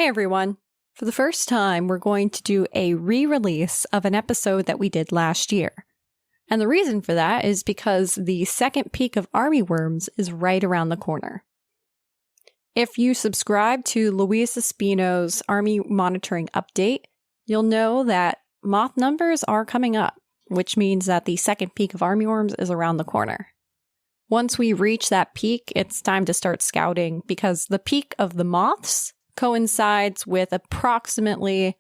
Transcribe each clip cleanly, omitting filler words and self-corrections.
Hey everyone! For the first time, we're going to do a re-release of an episode that we did last year. And the reason for that is because the second peak of Armyworms is right around the corner. If you subscribe to Luis Espino's Army Monitoring Update, you'll know that moth numbers are coming up, which means that the second peak of Armyworms is around the corner. Once we reach that peak, it's time to start scouting because the peak of the moths coincides with approximately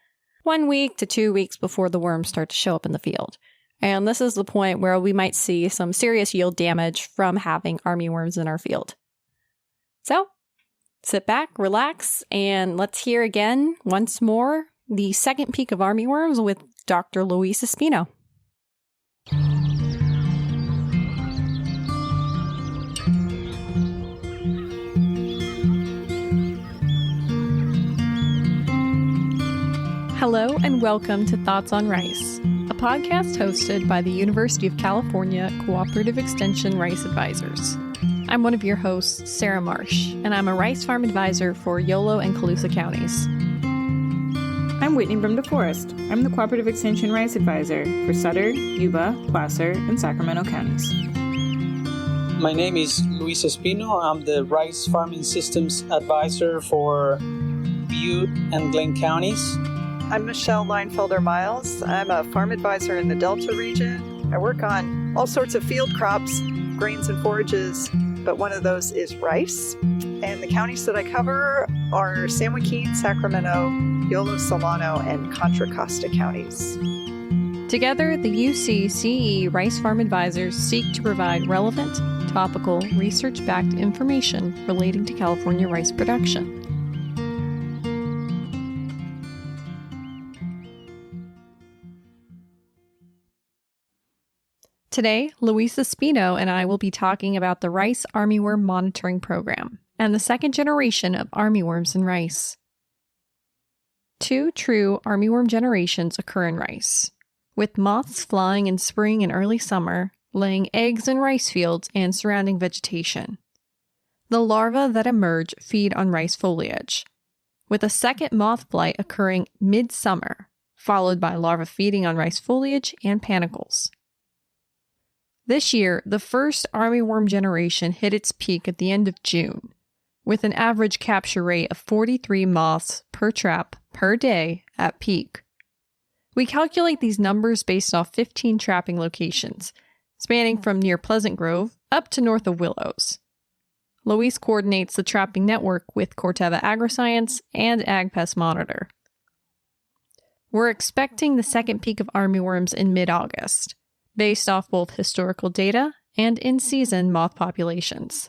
1 week to 2 weeks before the worms start to show up in the field. And this is the point where we might see some serious yield damage from having armyworms in our field. So, sit back, relax, and let's hear again, once more, the second peak of armyworms with Dr. Luis Espino. Hello and welcome to Thoughts on Rice, a podcast hosted by the University of California Cooperative Extension Rice Advisors. I'm one of your hosts, Sarah Marsh, and I'm a Rice Farm Advisor for Yolo and Colusa counties. I'm Whitney Brim DeForest. I'm the Cooperative Extension Rice Advisor for Sutter, Yuba, Placer, and Sacramento counties. My name is Luis Espino. I'm the Rice Farming Systems Advisor for Butte and Glenn counties. I'm Michelle Leinfelder-Miles. I'm a farm advisor in the Delta region. I work on all sorts of field crops, grains and forages, but one of those is rice. And the counties that I cover are San Joaquin, Sacramento, Yolo, Solano, and Contra Costa counties. Together, the UCCE Rice Farm Advisors seek to provide relevant, topical, research-backed information relating to California rice production. Today, Luis Espino and I will be talking about the Rice Armyworm Monitoring Program and the second generation of armyworms in rice. Two true armyworm generations occur in rice, with moths flying in spring and early summer, laying eggs in rice fields and surrounding vegetation. The larvae that emerge feed on rice foliage, with a second moth flight occurring mid-summer, followed by larvae feeding on rice foliage and panicles. This year, the first armyworm generation hit its peak at the end of June, with an average capture rate of 43 moths per trap per day at peak. We calculate these numbers based off 15 trapping locations, spanning from near Pleasant Grove up to north of Willows. Luis coordinates the trapping network with Corteva AgriScience and AgPest Monitor. We're expecting the second peak of armyworms in mid-August, based off both historical data and in-season moth populations.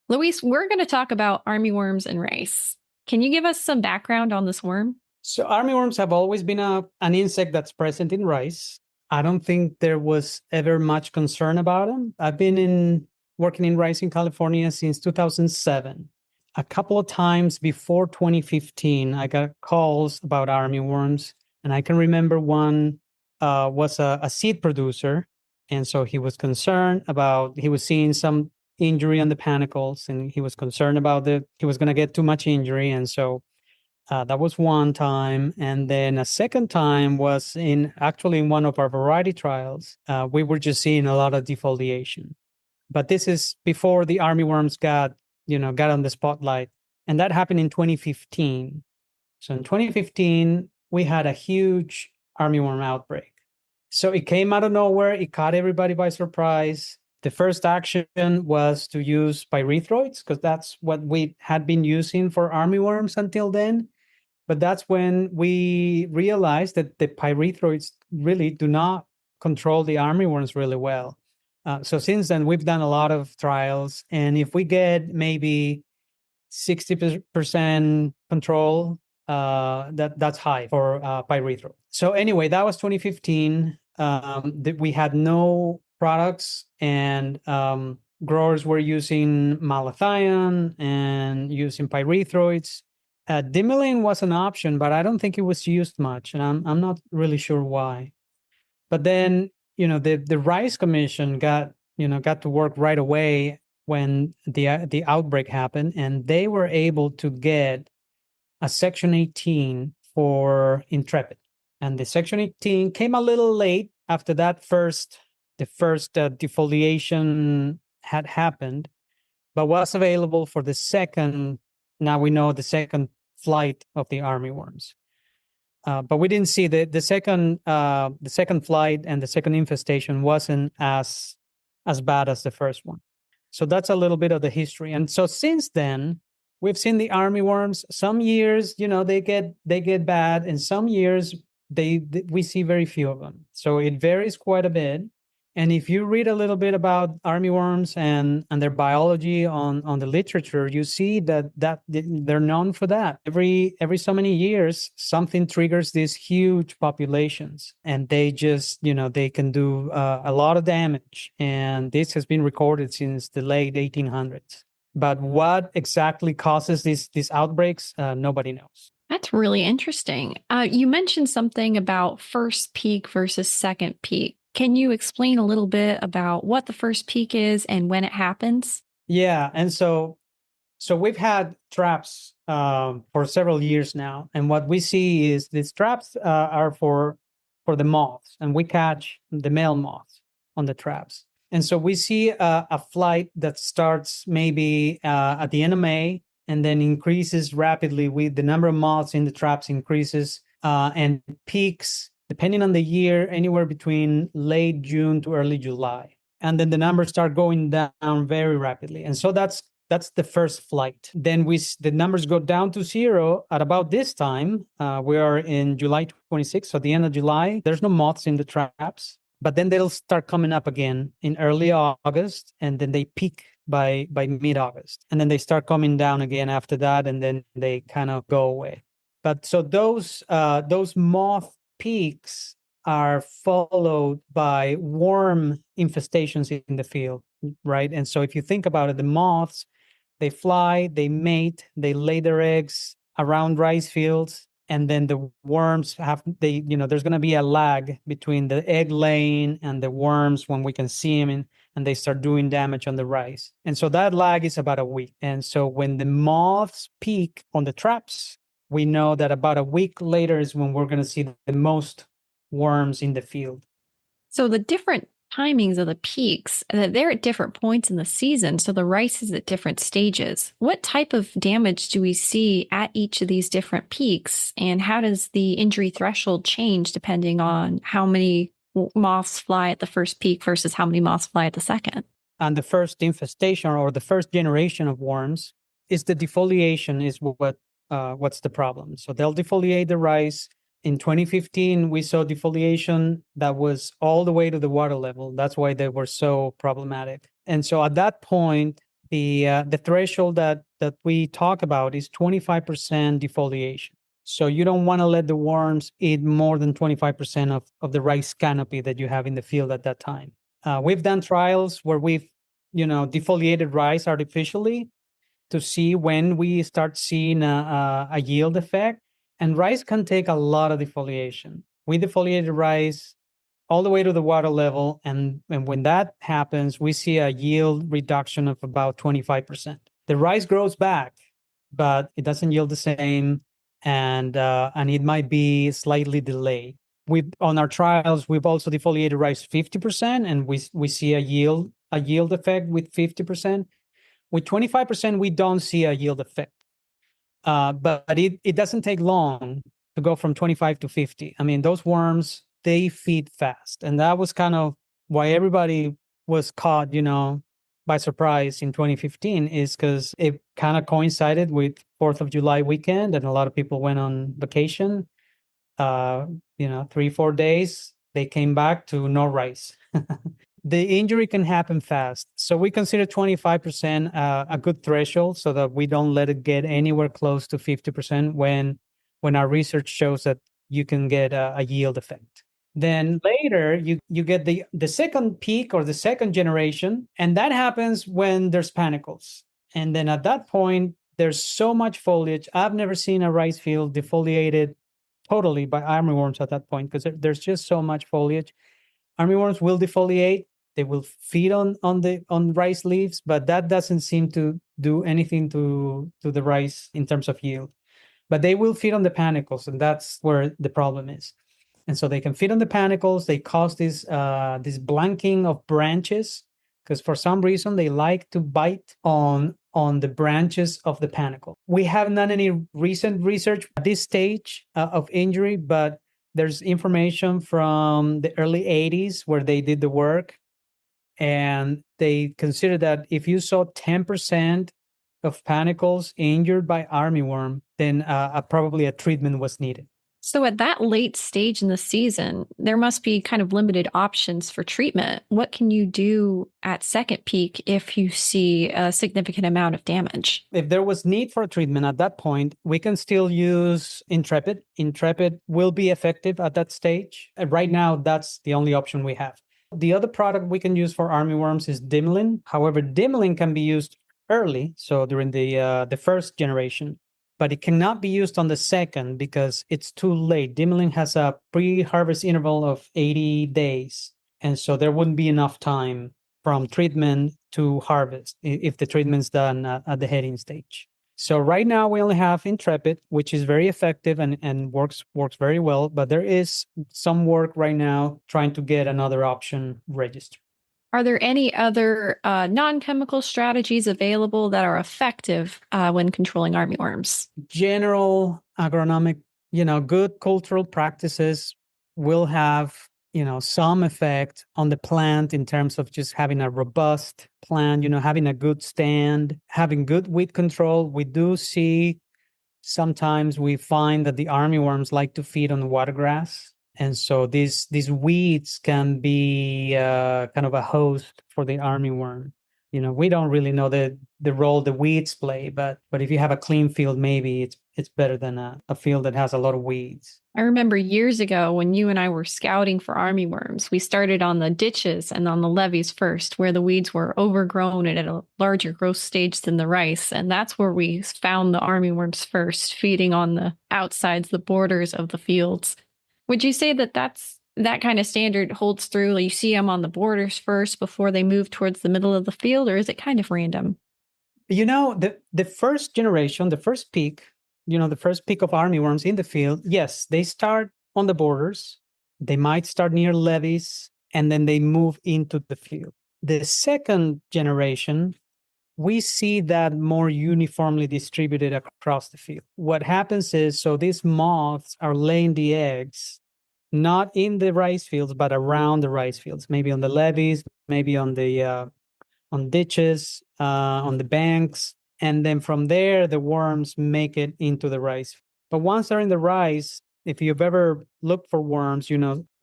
Luis, we're going to talk about armyworms and rice. Can you give us some background on this worm? So armyworms have always been an insect that's present in rice. I don't think there was ever much concern about them. I've been working in rice in California since 2007. A couple of times before 2015, I got calls about armyworms. And I can remember one was a seed producer. And so he was concerned about, he was seeing some injury on the panicles, and he was concerned about he was going to get too much injury. And so that was one time. And then a second time was in one of our variety trials. We were just seeing a lot of defoliation. But this is before the armyworms got on the spotlight. And that happened in 2015. So in 2015, we had a huge armyworm outbreak. So it came out of nowhere. It caught everybody by surprise. The first action was to use pyrethroids because that's what we had been using for armyworms until then. But that's when we realized that the pyrethroids really do not control the armyworms really well. So since then, we've done a lot of trials. And if we get maybe 60% control, that's high for pyrethroid. So anyway, that was 2015. We had no products, and growers were using malathion and using pyrethroids. Dimelin was an option, but I don't think it was used much, and I'm not really sure why. But then, the Rice Commission got to work right away when the outbreak happened, and they were able to get a Section 18 for Intrepid. And the Section 18 came a little late after the first defoliation had happened, but was available for the second. Now we know the second flight of the armyworms. But we didn't see the second flight, and the second infestation wasn't as bad as the first one. So that's a little bit of the history. And so since then, we've seen the armyworms. Some years, they get bad, and some years we see very few of them. So it varies quite a bit. And if you read a little bit about armyworms and their biology on the literature, you see that they're known for that. Every so many years, something triggers these huge populations, and they just, they can do a lot of damage. And this has been recorded since the late 1800s. But what exactly causes these outbreaks, nobody knows. That's really interesting. You mentioned something about first peak versus second peak. Can you explain a little bit about what the first peak is and when it happens? Yeah, and so we've had traps for several years now, and what we see is these traps are for the moths, and we catch the male moths on the traps. And so we see a flight that starts maybe at the end of May, and then increases rapidly with the number of moths in the traps increases and peaks, depending on the year, anywhere between late June to early July. And then the numbers start going down very rapidly. And so that's the first flight. Then the numbers go down to zero at about this time. We are in July 26th, so at the end of July, there's no moths in the traps. But then they'll start coming up again in early August, and then they peak by mid-August. And then they start coming down again after that, and then they kind of go away. But so those moth peaks are followed by worm infestations in the field, right? And so if you think about it, the moths, they fly, they mate, they lay their eggs around rice fields, and then the worms there's going to be a lag between the egg laying and the worms when we can see them, and they start doing damage on the rice. And so that lag is about a week. And so when the moths peak on the traps, we know that about a week later is when we're going to see the most worms in the field. So the different timings of the peaks, they're at different points in the season. So the rice is at different stages. What type of damage do we see at each of these different peaks? And how does the injury threshold change depending on how many moths fly at the first peak versus how many moths fly at the second? And the first infestation or the first generation of worms is the defoliation is what's the problem. So they'll defoliate the rice. In 2015, we saw defoliation that was all the way to the water level. That's why they were so problematic. And so at that point, the threshold that we talk about is 25% defoliation. So you don't want to let the worms eat more than 25% of the rice canopy that you have in the field at that time. We've done trials where we've defoliated rice artificially to see when we start seeing a yield effect. And rice can take a lot of defoliation. We defoliated rice all the way to the water level. And when that happens, we see a yield reduction of about 25%. The rice grows back, but it doesn't yield the same. And it might be slightly delayed. On our trials, we've also defoliated rice 50%, and we see a yield effect with 50%. With 25%, we don't see a yield effect. But it doesn't take long to go from 25 to 50. I mean, those worms, they feed fast. And that was kind of why everybody was caught, by surprise in 2015, is because it kind of coincided with 4th of July weekend, and a lot of people went on vacation. 3-4 days, they came back to no rice. The injury can happen fast. So we consider 25% a good threshold so that we don't let it get anywhere close to 50% when our research shows that you can get a yield effect. Then later you get the second peak or the second generation, and that happens when there's panicles. And then at that point, there's so much foliage. I've never seen a rice field defoliated totally by armyworms at that point because there's just so much foliage. Armyworms will defoliate. They will feed on rice leaves, but that doesn't seem to do anything to the rice in terms of yield. But they will feed on the panicles, and that's where the problem is. And so they can feed on the panicles. They cause this blanking of branches because for some reason they like to bite on the branches of the panicle. We haven't done any recent research at this stage of injury, but there's information from the early 80s where they did the work. And they consider that if you saw 10% of panicles injured by armyworm, then probably a treatment was needed. So at that late stage in the season, there must be kind of limited options for treatment. What can you do at second peak if you see a significant amount of damage? If there was need for a treatment at that point, we can still use Intrepid. Intrepid will be effective at that stage. And right now, that's the only option we have. The other product we can use for armyworms is Dimilin. However, Dimilin can be used early, so during the first generation, but it cannot be used on the second because it's too late. Dimilin has a pre-harvest interval of 80 days, and so there wouldn't be enough time from treatment to harvest if the treatment's done at the heading stage. So right now we only have Intrepid, which is very effective and works very well, but there is some work right now trying to get another option registered. Are there any other non-chemical strategies available that are effective when controlling armyworms? General agronomic, good cultural practices will have, some effect on the plant in terms of just having a robust plant, having a good stand, having good weed control. We do see sometimes we find that the armyworms like to feed on watergrass. And so these weeds can be kind of a host for the armyworm. We don't really know the role the weeds play, but if you have a clean field, maybe it's better than a field that has a lot of weeds. I remember years ago when you and I were scouting for armyworms, we started on the ditches and on the levees first, where the weeds were overgrown and at a larger growth stage than the rice. And that's where we found the armyworms first, feeding on the outsides, the borders of the fields. Would you say that that kind of standard holds through? Like you see them on the borders first before they move towards the middle of the field, or is it kind of random? The first generation, the first peak of armyworms in the field, yes, they start on the borders. They might start near levees, and then they move into the field. The second generation, we see that more uniformly distributed across the field. What happens is, so these moths are laying the eggs, not in the rice fields, but around the rice fields, maybe on the levees, maybe on the on ditches, on the banks. And then from there, the worms make it into the rice. But once they're in the rice, if you've ever looked for worms,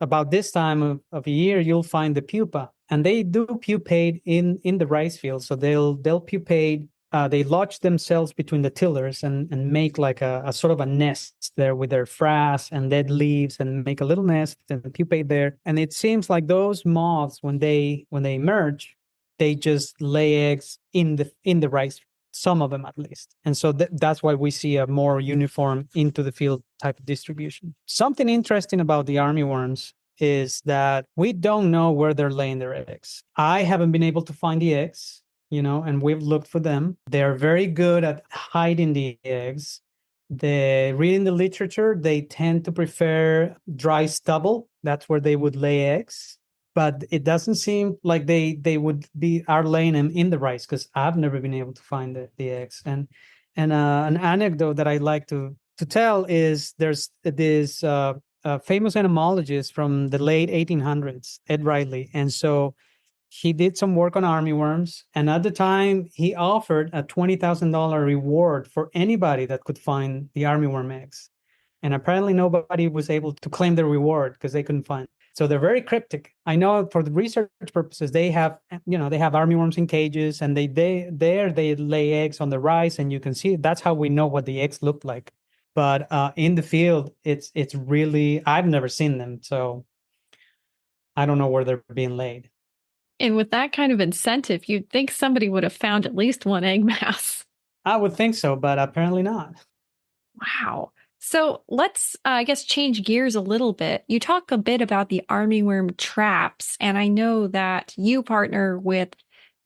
about this time of year, you'll find the pupa. And they do pupate in the rice field. So they'll pupate. They lodge themselves between the tillers and make like a sort of a nest there with their frass and dead leaves and make a little nest and pupate there. And it seems like those moths, when they emerge, they just lay eggs in the rice, some of them at least. And so that's why we see a more uniform into the field type of distribution. Something interesting about the armyworms is that we don't know where they're laying their eggs. I haven't been able to find the eggs, and we've looked for them. They're very good at hiding the eggs. Reading the literature, they tend to prefer dry stubble. That's where they would lay eggs. But it doesn't seem like they are laying them in the rice, because I've never been able to find the eggs. And an anecdote that I like to tell is there's this famous entomologist from the late 1800s, Ed Riley. And so he did some work on armyworms. And at the time, he offered a $20,000 reward for anybody that could find the armyworm eggs. And apparently nobody was able to claim the reward because they couldn't find it. So they're very cryptic. I know for the research purposes, they have armyworms in cages, and they lay eggs on the rice, and you can see that's how we know what the eggs look like. But in the field, it's really, I've never seen them. So I don't know where they're being laid. And with that kind of incentive, you'd think somebody would have found at least one egg mass. I would think so, but apparently not. Wow. So let's, I guess, change gears a little bit. You talk a bit about the armyworm traps, and I know that you partner with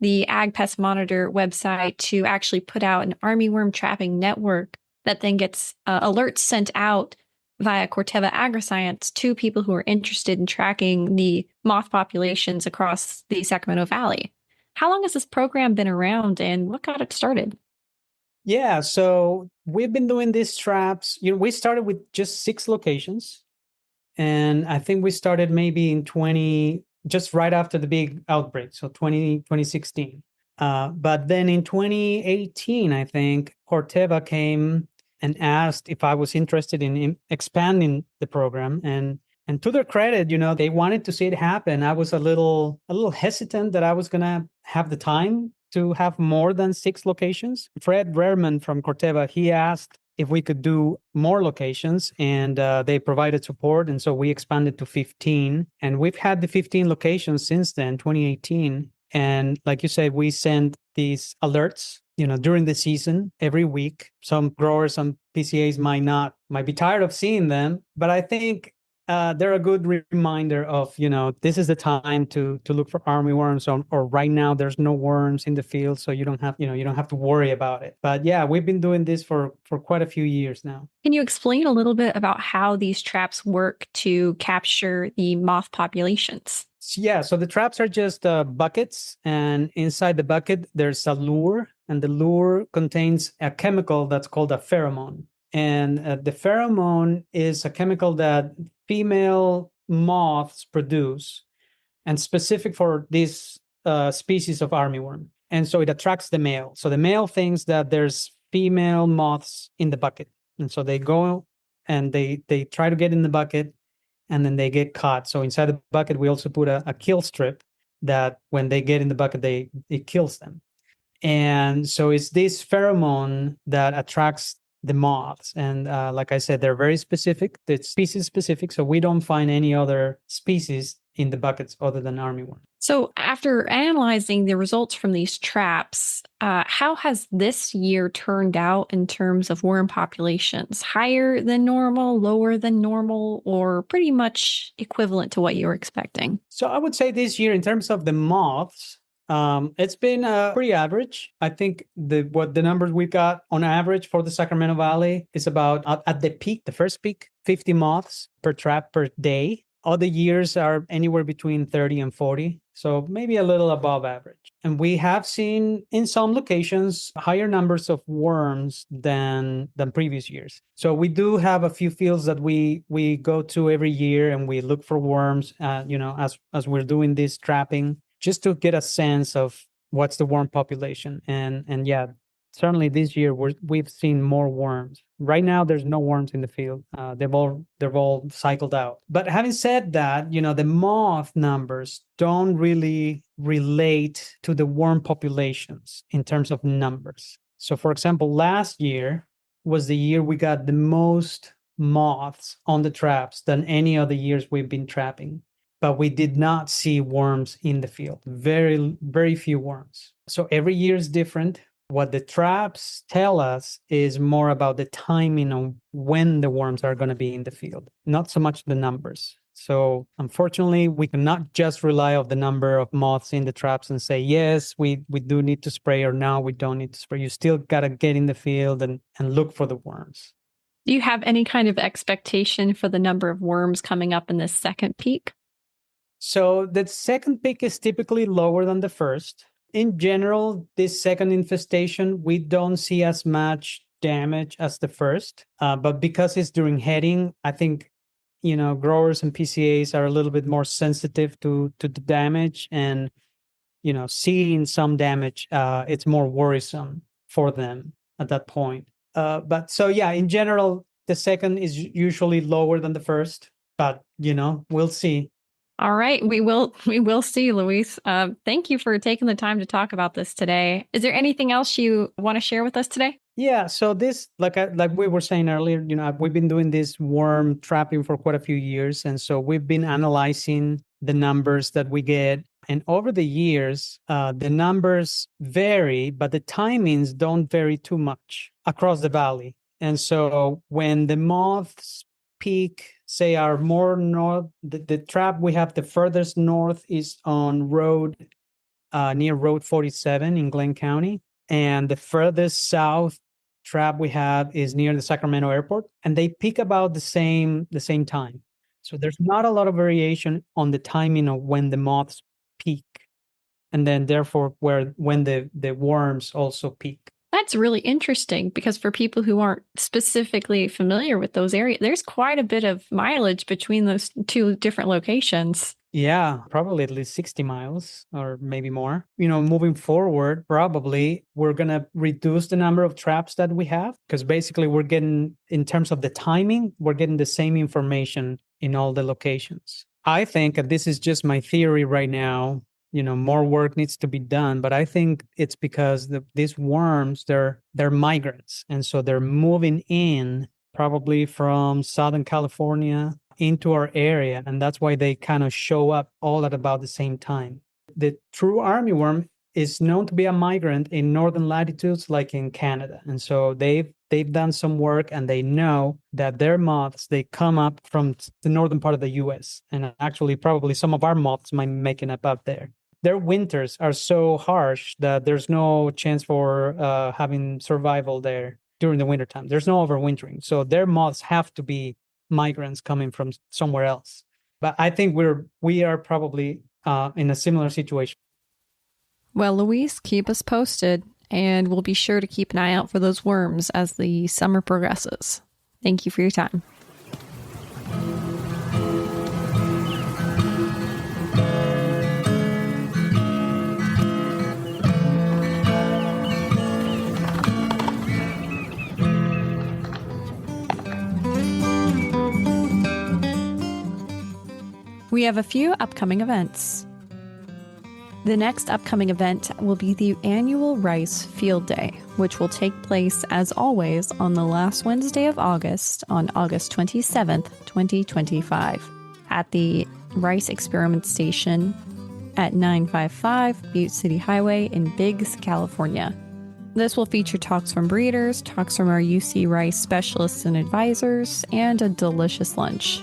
the Ag Pest Monitor website to actually put out an armyworm trapping network that then gets alerts sent out via Corteva AgriScience to people who are interested in tracking the moth populations across the Sacramento Valley. How long has this program been around, and what got it started? Yeah, so we've been doing these traps. We started with just 6 locations. And I think we started maybe in just right after the big outbreak, so 2016. But then in 2018, I think Corteva came and asked if I was interested in expanding the program. And to their credit, they wanted to see it happen. I was a little hesitant that I was going to have the time to have more than 6 locations. Fred RERUN from Corteva, he asked if we could do more locations, and they provided support. And so we expanded to 15. And we've had the 15 locations since then, 2018. And like you said, we send these alerts, during the season every week. Some growers, some PCAs might be tired of seeing them, but I think they're a good reminder of, this is the time to look for armyworms, or right now there's no worms in the field, so you don't have to worry about it. But yeah, we've been doing this for quite a few years now. Can you explain a little bit about how these traps work to capture the moth populations? Yeah, so the traps are just buckets, and inside the bucket there's a lure, and the lure contains a chemical that's called a pheromone. And the pheromone is a chemical that female moths produce, and specific for this species of armyworm. And so it attracts the male. So the male thinks that there's female moths in the bucket. And so they go and they try to get in the bucket, and then they get caught. So inside the bucket, we also put a kill strip that when they get in the bucket, it kills them. And so it's this pheromone that attracts the moths. And like I said, they're very specific. It's species specific. So we don't find any other species in the buckets other than armyworm. So after analyzing the results from these traps, how has this year turned out in terms of worm populations? Higher than normal, lower than normal, or pretty much equivalent to what you were expecting? So I would say this year, in terms of the moths, it's been pretty average. I think the numbers we got on average for the Sacramento Valley is about, at the peak, the first peak, 50 moths per trap per day. Other years are anywhere between 30 and 40, so maybe a little above average. And we have seen in some locations higher numbers of worms than previous years. So we do have a few fields that we go to every year, and we look for worms, as we're doing this trapping, just to get a sense of what's the worm population. And yeah, certainly this year we've seen more worms. Right now, there's no worms in the field. They've all cycled out. But having said that, the moth numbers don't really relate to the worm populations in terms of numbers. So for example, last year was the year we got the most moths on the traps than any other years we've been trapping. But we did not see worms in the field. Very, very few worms. So every year is different. What the traps tell us is more about the timing on when the worms are going to be in the field, not so much the numbers. So unfortunately, we cannot just rely on the number of moths in the traps and say, yes, we do need to spray, or no, we don't need to spray. You still got to get in the field and look for the worms. Do you have any kind of expectation for the number of worms coming up in this second peak? So the second peak is typically lower than the first. In general, this second infestation, we don't see as much damage as the first. But because it's during heading, I think, growers and PCAs are a little bit more sensitive to the damage. And, seeing some damage, it's more worrisome for them at that point. But so, yeah, in general, the second is usually lower than the first. But, we'll see. All right, we will see, Luis. Thank you for taking the time to talk about this today. Is there anything else you want to share with us today? Yeah, so this, like we were saying earlier, we've been doing this worm trapping for quite a few years, and so we've been analyzing the numbers that we get. And over the years, the numbers vary, but the timings don't vary too much across the valley. And so when the moths peak, say, are more north, the trap we have the furthest north is on near Road 47 in Glenn County. And the furthest south trap we have is near the Sacramento airport, and they peak about the same time. So there's not a lot of variation on the timing of when the moths peak, and then therefore when the worms also peak. That's really interesting, because for people who aren't specifically familiar with those areas, there's quite a bit of mileage between those two different locations. Yeah, probably at least 60 miles or maybe more. Moving forward, probably we're going to reduce the number of traps that we have, because basically we're getting, in terms of the timing, we're getting the same information in all the locations. I think, and this is just my theory right now, more work needs to be done, but I think it's because these worms, they're migrants. And so they're moving in probably from Southern California into our area, and that's why they kind of show up all at about the same time. The true armyworm is known to be a migrant in northern latitudes, like in Canada, and so they've done some work, and they know that their moths, they come up from the northern part of the U.S., and actually probably some of our moths might be making up there. Their winters are so harsh that there's no chance for having survival there during the wintertime. There's no overwintering, so their moths have to be migrants coming from somewhere else. But I think we are probably in a similar situation. Well, Luis, keep us posted, and we'll be sure to keep an eye out for those worms as the summer progresses. Thank you for your time. We have a few upcoming events. The next upcoming event will be the annual Rice Field Day, which will take place, as always, on the last Wednesday of August, on August 27th, 2025, at the Rice Experiment Station at 955 Butte City Highway in Biggs, California. This will feature talks from breeders, talks from our UC Rice specialists and advisors, and a delicious lunch.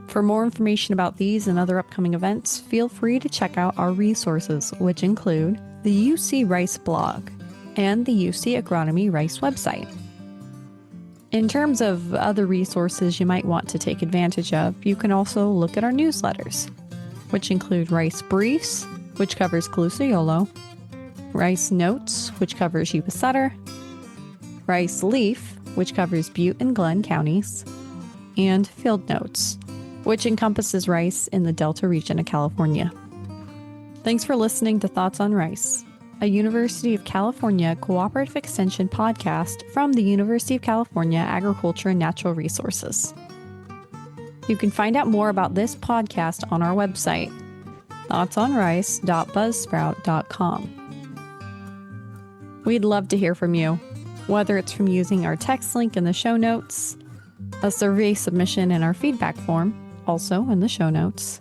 For more information about these and other upcoming events, feel free to check out our resources, which include the UC Rice blog and the UC Agronomy Rice website. In terms of other resources you might want to take advantage of, you can also look at our newsletters, which include Rice Briefs, which covers Clusiolo, Rice Notes, which covers Yuba Sutter, Rice Leaf, which covers Butte and Glenn counties, and Field Notes, which encompasses rice in the Delta region of California. Thanks for listening to Thoughts on Rice, a University of California cooperative extension podcast from the University of California Agriculture and Natural Resources. You can find out more about this podcast on our website, thoughtsonrice.buzzsprout.com. We'd love to hear from you, whether it's from using our text link in the show notes, a survey submission in our feedback form, also in the show notes,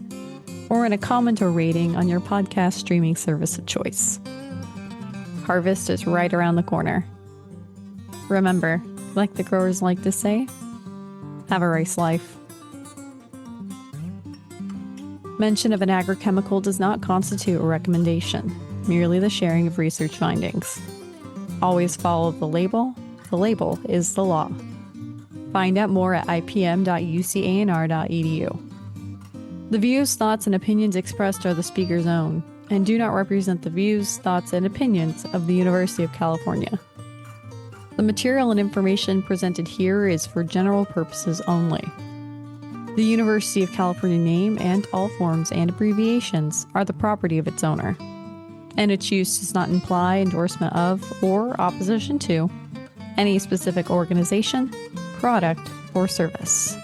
or in a comment or rating on your podcast streaming service of choice. Harvest is right around the corner. Remember, like the growers like to say, have a rice life. Mention of an agrochemical does not constitute a recommendation, merely the sharing of research findings. Always follow the label. The label is the law. Find out more at ipm.ucanr.edu. The views, thoughts, and opinions expressed are the speaker's own and do not represent the views, thoughts, and opinions of the University of California. The material and information presented here is for general purposes only. The University of California name and all forms and abbreviations are the property of its owner, and its use does not imply endorsement of or opposition to any specific organization, product, or service.